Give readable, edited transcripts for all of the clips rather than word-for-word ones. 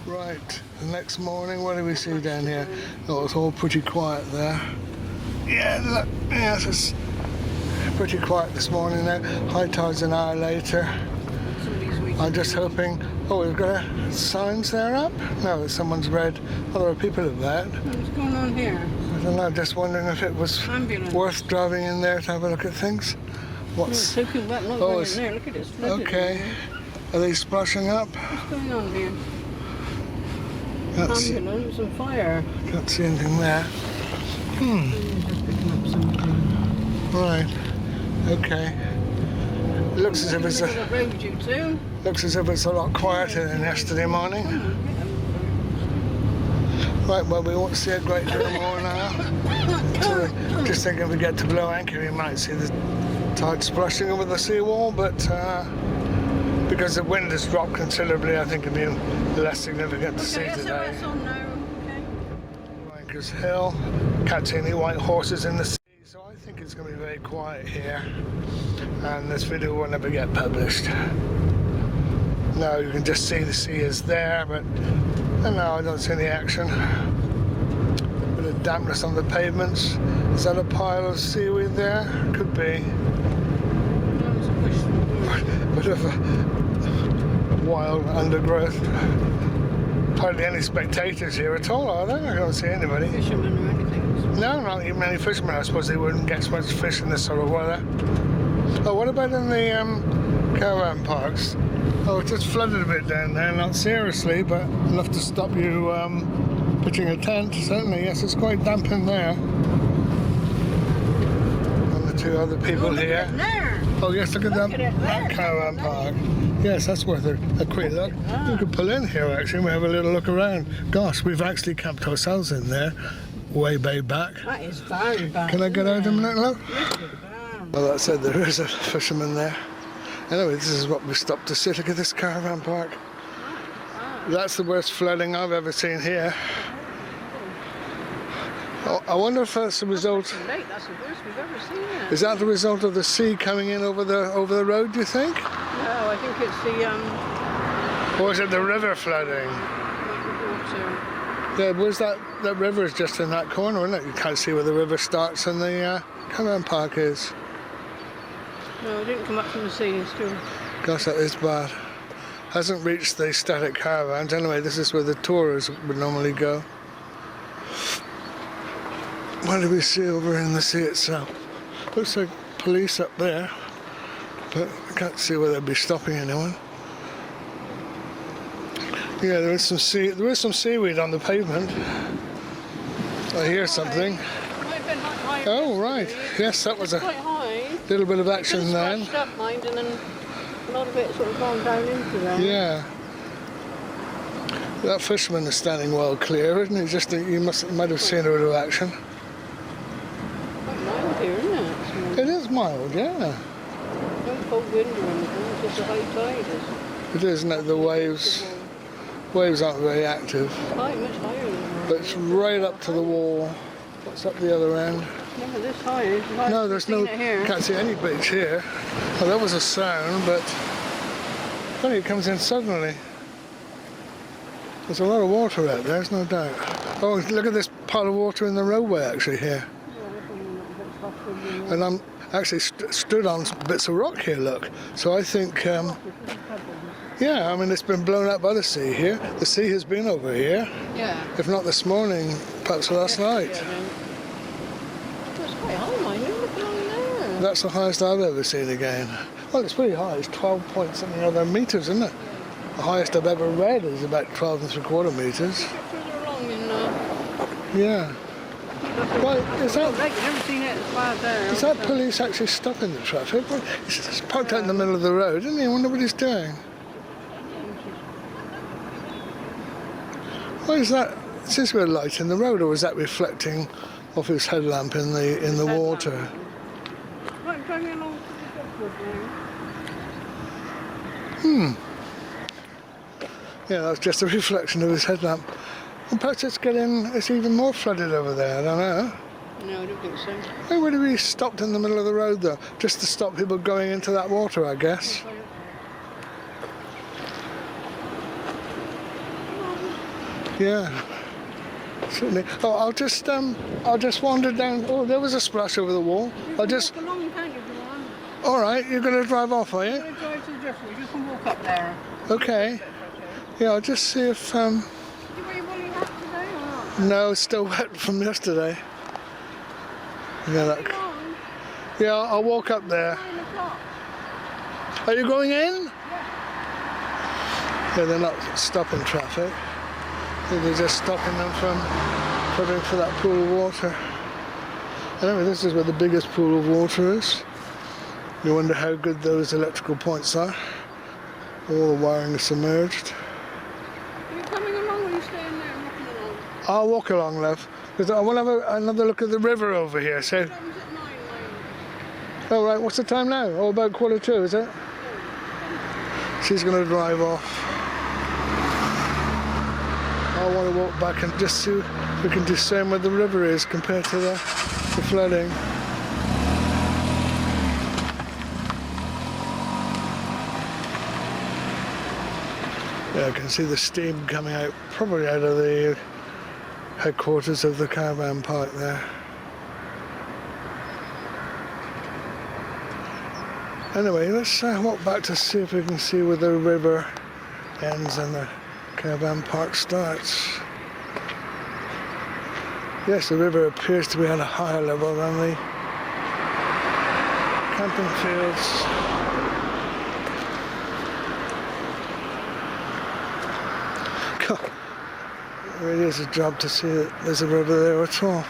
Right, the next morning, what do we see down here? Oh, it's all pretty quiet there. Yeah, look, yes, it's pretty quiet this morning now. High tide's an hour later. I'm just hoping... Oh, we've got signs there up? No, someone's read. Oh, there are people in there. What's going on here? I don't know, just wondering if it was worth driving in there to have a look at things. What's... No, it's wet, not going in there. Look at it, it's flooded. Okay. Are they splashing up? What's going on here? Can't ambulance and fire. Can't see anything there. Just picking up something. Right. Okay. It looks as if it's looks as if it's a lot quieter than yesterday morning. Right, well, we won't see a great deal more now. So, just thinking if we get to blow anchor, we might see the tide splashing over the seawall, but because the wind has dropped considerably, I think it'll be less significant to see today. Anchor's Hill, can't see any white horses in the sea, so I think it's going to be very quiet here, and this video will never get published. No, you can just see the sea is there, but no, I don't see any action. Bit of dampness on the pavements. Is that a pile of seaweed there? Could be. Bit of a wild undergrowth. Hardly any spectators here at all, are there? I don't see anybody. Fishermen or anything? No, not even any fishermen. I suppose they wouldn't get so much fish in this sort of weather. Oh, what about in the caravan parks? Oh, it's just flooded a bit down there, not seriously, but enough to stop you pitching a tent, certainly. Yes, it's quite damp in there. And the two other people here. Oh yes, look at that caravan park. Yes, that's worth a quick look. We could pull in here actually and we have a little look around. Gosh, we've actually camped ourselves in there, way back. That is very bad. Can I get out a minute, look? Well, that said, there is a fisherman there. Anyway, this is what we stopped to see. Look at this caravan park. That's the worst flooding I've ever seen here. Oh, I wonder if that's the result. That's the worst we've ever seen it. Is that the result of the sea coming in over the road, do you think? No, I think it's the Or is it the river flooding? Yeah, where's that river is just in that corner, isn't it? You can't see where the river starts and the caravan park is. No, it didn't come up from the sea, it's still... Gosh, that is bad. Hasn't reached the static caravans. Anyway, this is where the tourists would normally go. What do we see over in the sea itself? Looks like police up there, but I can't see where they'd be stopping anyone. Yeah, there is some seaweed on the pavement. I hear something. Oh right, yes, that was a little bit of action then. Up, mind, and then a lot of it sort of gone down into there. Yeah. That fisherman is standing well clear, isn't he? Just you might have seen a bit of action. Quite mild here, isn't it? It is mild, yeah. No cold wind or anything, it's just a high tide. It is, isn't it? The waves aren't very active. Much higher than that. But it's right up to the wall. What's up the other end? Never this high. No, there's no. Can't see any beach here. Well, that was a sound, but funny, it comes in suddenly. There's a lot of water out there, there's no doubt. Oh, look at this pile of water in the roadway actually here. And I'm actually stood on bits of rock here, look. So I think, yeah, I mean, it's been blown up by the sea here. The sea has been over here. Yeah. If not this morning, perhaps last night. That's quite high, mind. Look along there. That's the highest I've ever seen again. Well, it's pretty high. It's 12 point something other meters, isn't it? The highest I've ever read is about 12 3/4 meters. Further along in, yeah. Well, is that? I've never seen it as far as there. Is that police actually stopping the traffic? Well, he's just parked out in the middle of the road, isn't he? I wonder what he's doing. What is that? Is this a light in the road, or is that reflecting off his headlamp in the water? Right, driving along to the Yeah, that's just a reflection of his headlamp. And perhaps it's even more flooded over there, I don't know. No, I don't think so. Why would he be stopped in the middle of the road though? Just to stop people going into that water, I guess. Yeah. Certainly. Oh, I'll just wander down. Oh, there was a splash over the wall. You can walk along, can't you, Brian? All right, you're going to drive off, are I'm you? going to drive to the driftwood. You can walk up there. Okay. Yeah, I'll just see if. Did you wear your woolly hat today or not? No, it's still wet from yesterday. Yeah, that. Come on, Yeah, I'll walk up there. 9 o'clock. Are you going in? Yeah. Yeah, they're not stopping traffic. They're just stopping them from putting for that pool of water. Anyway, this is where the biggest pool of water is. You wonder how good those electrical points are. All the wiring is submerged. Are you coming along or are you staying there and walking along? I'll walk along, love, because I want to have another look at the river over here. So, It comes at 9, Wayne. oh right, what's the time now? Oh, about 1:45, is it? She's going to drive off. I want to walk back and just see if we can discern where the river is compared to the flooding. Yeah, I can see the steam coming out, probably out of the headquarters of the caravan park there. Anyway, let's walk back to see if we can see where the river ends and the caravan park starts. Yes, the river appears to be at a higher level than the camping fields. God, it really is a job to see that there's a river there at all.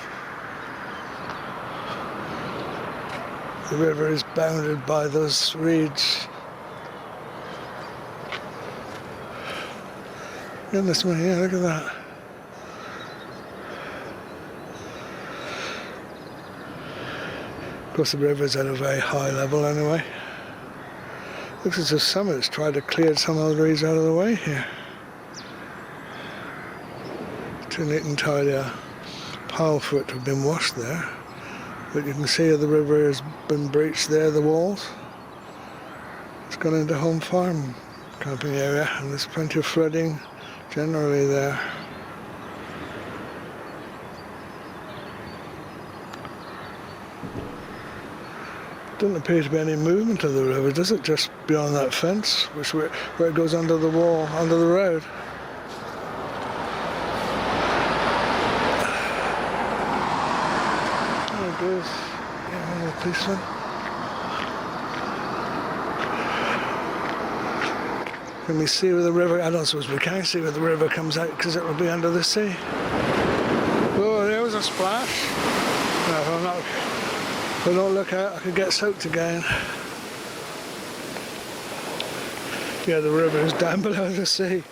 The river is bounded by those reeds. Goodness me, yeah, look at that. Of course, the river's at a very high level anyway. Looks as if someone's tried to clear some of the reeds out of the way here. Too neat and tidy a pile for it to have been washed there. But you can see the river has been breached there, the walls. It's gone into home farm camping area, and there's plenty of flooding generally there. Doesn't appear to be any movement of the river, does it? Just beyond that fence, where it goes under the wall, under the road. There it goes. Yeah, the policeman. Can we see where the river? I don't suppose we can see where the river comes out because it will be under the sea. Oh, there was a splash. No, if I don't look out, I could get soaked again. Yeah, the river is down below the sea.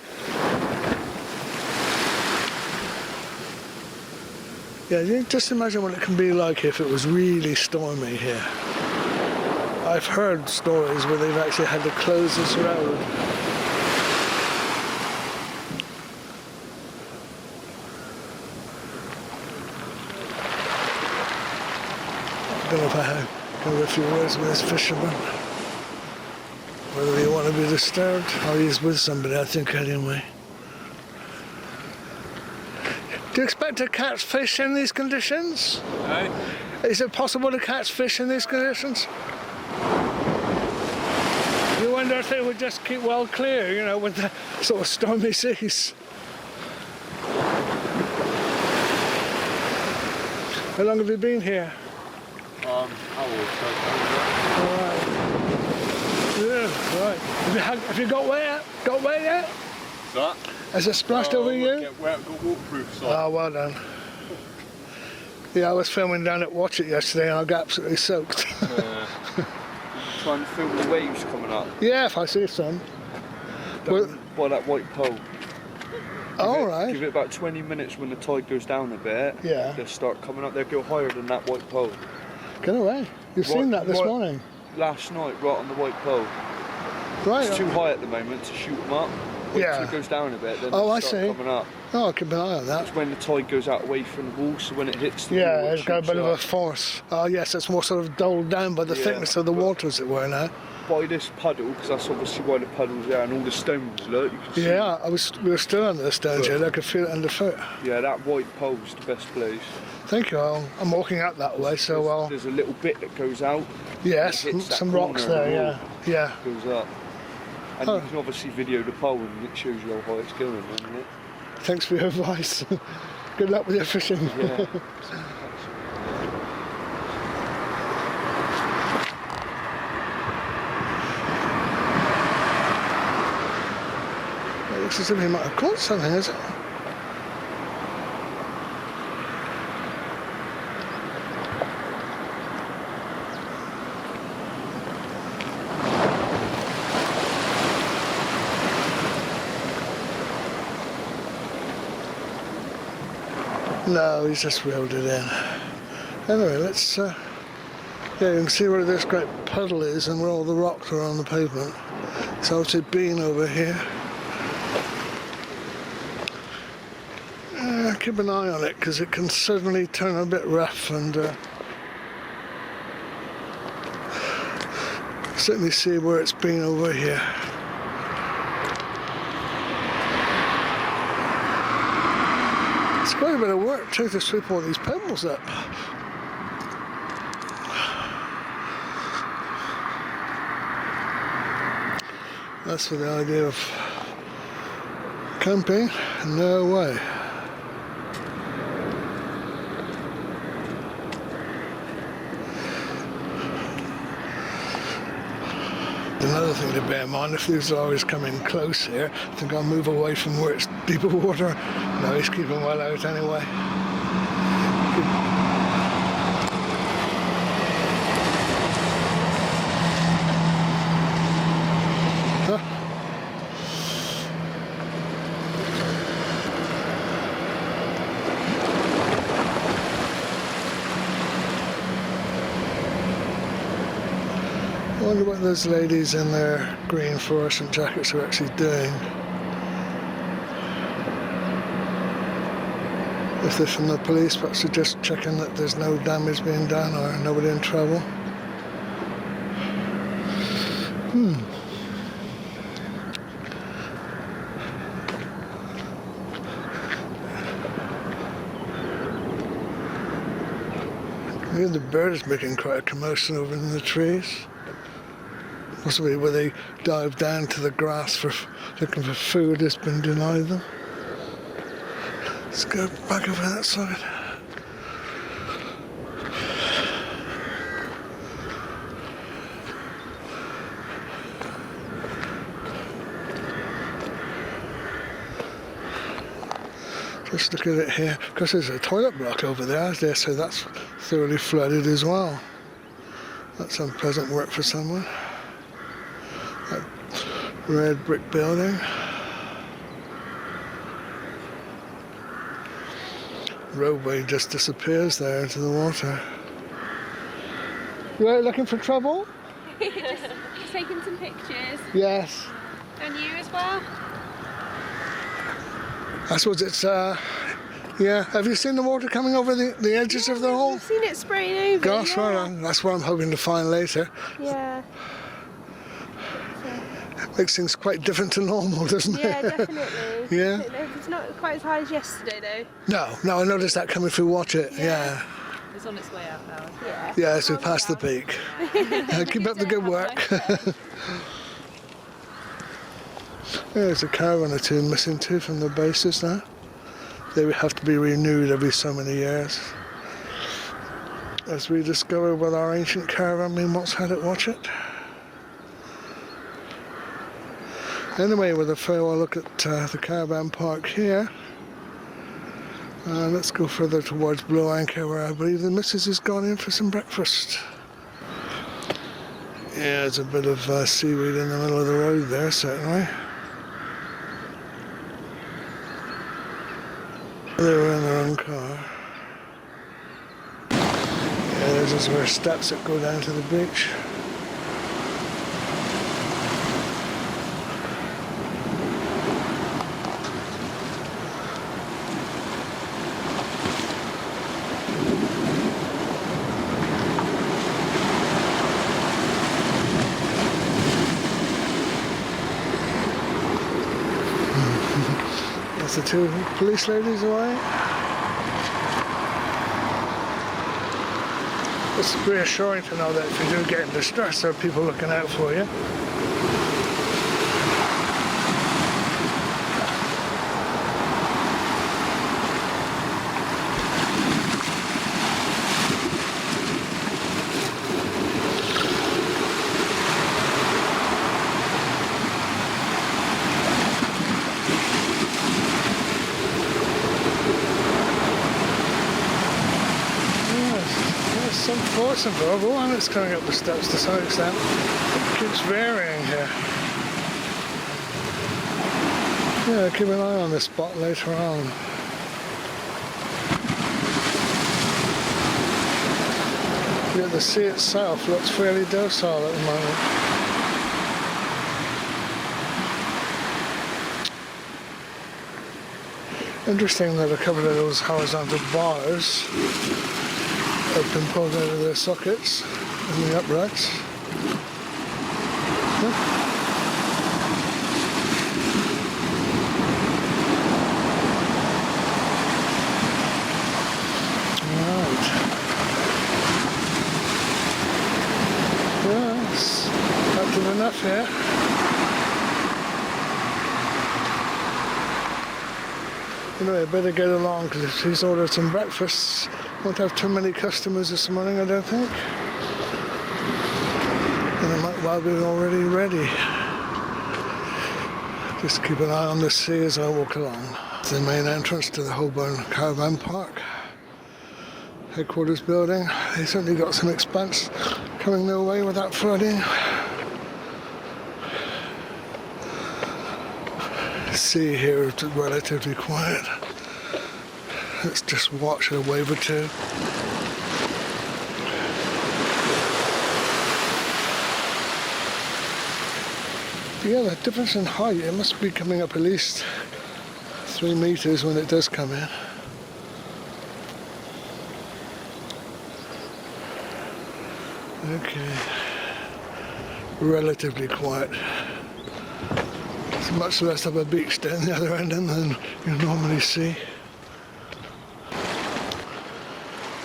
Yeah, you just imagine what it can be like if it was really stormy here. I've heard stories where they've actually had to close this road. I don't know if I have a few words with this fisherman. Whether you want to be disturbed or he's with somebody, I think, anyway. Do you expect to catch fish in these conditions? No. Is it possible to catch fish in these conditions? You wonder if they would just keep well clear, you know, with the sort of stormy seas. How long have you been here? How old? Alright. Yeah, right. Have you got wet yet? Got wet yet? What's that? Has it splashed over you? Get wet, got waterproof, so. Oh, well done. Yeah, I was filming down at Watch It yesterday and I got absolutely soaked. Trying to film the waves coming up. Yeah, if I see some. Down by that white pole. Alright. Give it about 20 minutes when the tide goes down a bit. Yeah. They'll start coming up. They'll go higher than that white pole. Get away. You've seen that this morning? Last night, right on the white pole. Right. It's too high at the moment to shoot them up. Wait Yeah. till it goes down a bit, then Oh, I it'll start see. coming up. Oh, I'll keep an eye on that. It's when the tide goes out away from the wall, so when it hits the wall, Yeah, it it's got a shoots bit of a up. force. Oh yes, it's more sort of doled down by the Yeah, thickness of the but- water, as it were, now. By this puddle, because that's obviously why the puddle's there, and all the stones, look, you can see. Yeah, we were still under the stones here. I could feel it underfoot. Yeah, that white pole's the best place. Thank you. I'm walking out that way, so I'll. There's a little bit that goes out, Yes, it hits that some rocks corner of the there. wall. Yeah, goes up. And Oh. you can obviously video the pole and it shows you how high it's going, doesn't it? Thanks for your advice. Good luck with your fishing. Yeah. It looks as if he might have caught something, is it? No, he's just reeled it in. Anyway, let's. Yeah, you can see where this great puddle is and where all the rocks are on the pavement. It's obviously been over here. Keep an eye on it because it can suddenly turn a bit rough and certainly see where it's been over here. It's quite a bit of work too to sweep all these pebbles up. That's for the idea of camping? No way. Another thing to bear in mind, if these are always coming close here, I think I'll move away from where it's deeper water. No, he's keeping well out anyway. Huh? I wonder what those ladies in their green fluorescent jackets are actually doing. If they're from the police, perhaps they're just checking that there's no damage being done or nobody in trouble. Even the bird is making quite a commotion over in the trees. Possibly where they dive down to the grass for looking for food that's been denied them. Let's go back over that side. Just look at it here, because there's a toilet block over there, so that's thoroughly flooded as well. That's unpleasant work for someone. That red brick building. Roadway just disappears there into the water. You out looking for trouble? just taking some pictures. Yes. And you as well? I suppose it's, yeah. Have you seen the water coming over the edges of the hole? I've seen it spraying over. Gosh, yeah. well, that's what I'm hoping to find later. Yeah. Makes things quite different to normal, doesn't Yeah, it? definitely. Yeah. It's not quite as high as yesterday though. No, I noticed that coming through Watch It, yeah. It's on its way out now. Yeah. Yeah, so we passed the peak. Keep up the good work. There's a caravan or two missing too from the bases now. They would have to be renewed every so many years. As we discover what our ancient caravan mean what's had it Watch It. Anyway, with a farewell look at the caravan park here. Let's go further towards Blue Anchor where I believe the missus has gone in for some breakfast. Yeah, there's a bit of seaweed in the middle of the road there, certainly. They were in their own car. Yeah, there's just where steps that go down to the beach. the two police ladies away. It's reassuring to know that if you do get in distress, there are people looking out for you. Some force involved. Oh, and it's coming up the steps to some extent. It keeps varying here. Yeah, keep an eye on this spot later on. Yeah, the sea itself looks fairly docile at the moment. Interesting that a couple of those horizontal bars have been pulled out of their sockets in the uprights. Right. Yes, active enough here. Anyway, I better get along because he's ordered some breakfast. Won't have too many customers this morning, I don't think. And it might well be already ready. Just keep an eye on the sea as I walk along. It's the main entrance to the Holborn Caravan Park. Headquarters building. They certainly got some expense coming their way without flooding. The sea here is relatively quiet. Let's just watch a wave or two. Yeah, the difference in height, it must be coming up at least 3 meters when it does come in. Okay. Relatively quiet. It's much less of a beach down the other end than you normally see.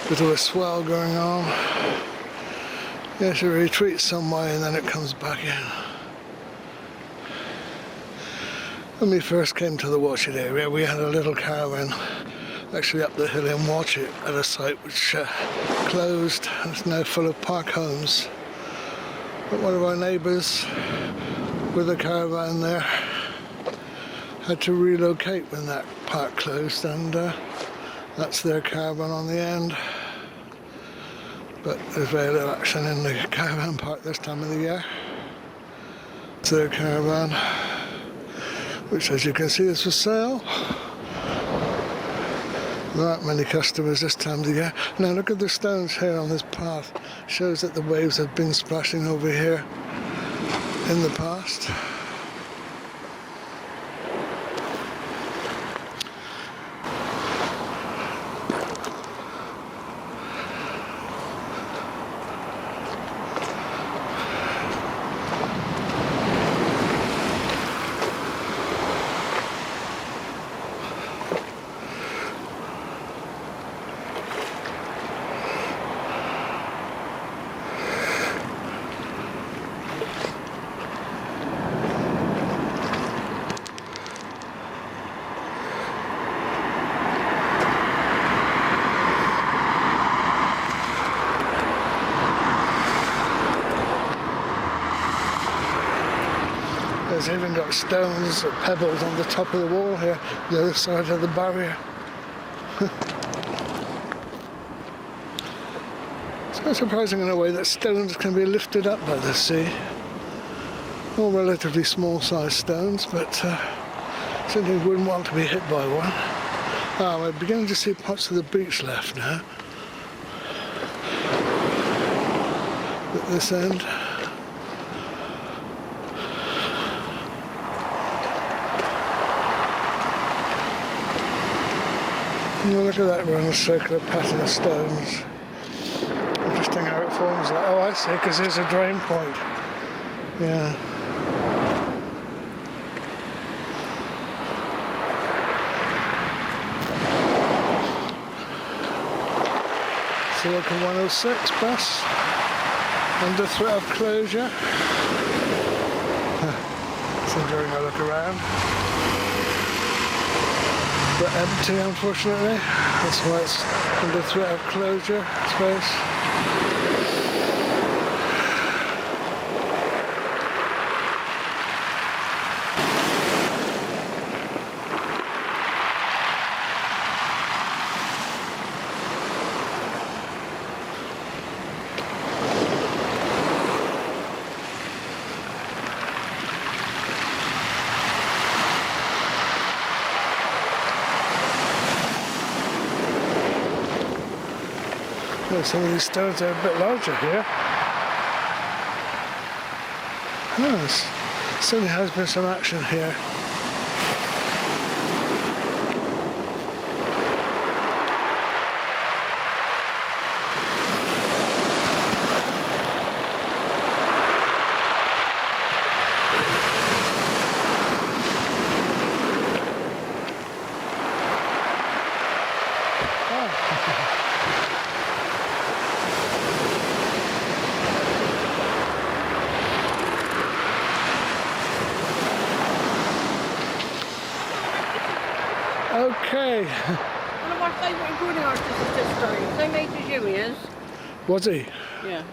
Bit of a swell going on. Yes, it retreats some way and then it comes back in. When we first came to the Watchet area, we had a little caravan actually up the hill in Watchet at a site which closed. It's now full of park homes. But one of our neighbours with a caravan there had to relocate when that park closed, and that's their caravan on the end. But there's very little action in the caravan park this time of the year. It's their caravan, which, as you can see, is for sale. There aren't many customers this time of the year. Now look at the stones here on this path. Shows that the waves have been splashing over here in the past. There's even got stones or pebbles on the top of the wall here, the other side of the barrier. It's quite surprising in a way that stones can be lifted up by the sea. All relatively small sized stones, but certainly wouldn't want to be hit by one. We're beginning to see parts of the beach left now. At this end. Look at that round circular pattern of stones. Interesting how it forms that. Oh, I see, because there's a drain point. Yeah. It's a local 106 bus under threat of closure. It's enjoying a look around. But empty, unfortunately. That's why it's under threat of closure, I suppose. Yeah, some of these stones are a bit larger here. Yes, certainly has been some action here. Okay. One of our favourite recording artists is just starting. Same age as you, he is. Was he? Yeah,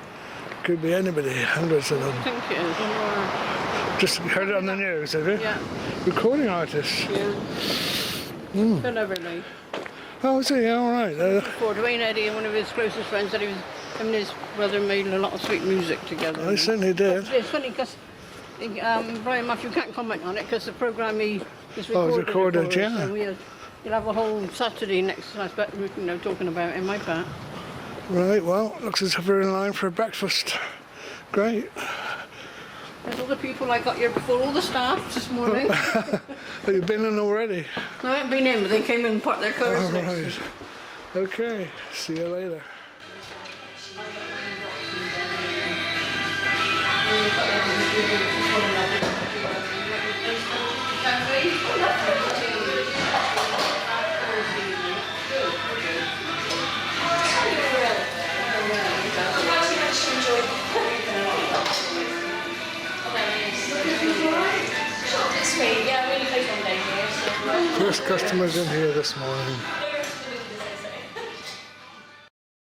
Could be anybody, hundreds of I them. think it is. One of our, Just heard it on the news, have you? yeah, Recording artists. yeah. Don't know really. Oh, is he? All right. Before Dwayne Eddy and one of his closest friends said him and his brother made a lot of sweet music together. I certainly did. It's funny because Brian Matthew can't comment on it because the programme he is Oh, recorded. it's recorded, for us, yeah. So you'll have a whole Saturday next, I expect, talking about it in my part. Right, well, looks as if we're in line for a breakfast. Great. There's other people I got here before, all the staff this morning. Have you been in already? No, I haven't been in, but they came in and parked their cars All next. right. Okay, see you later. First customers in here this morning.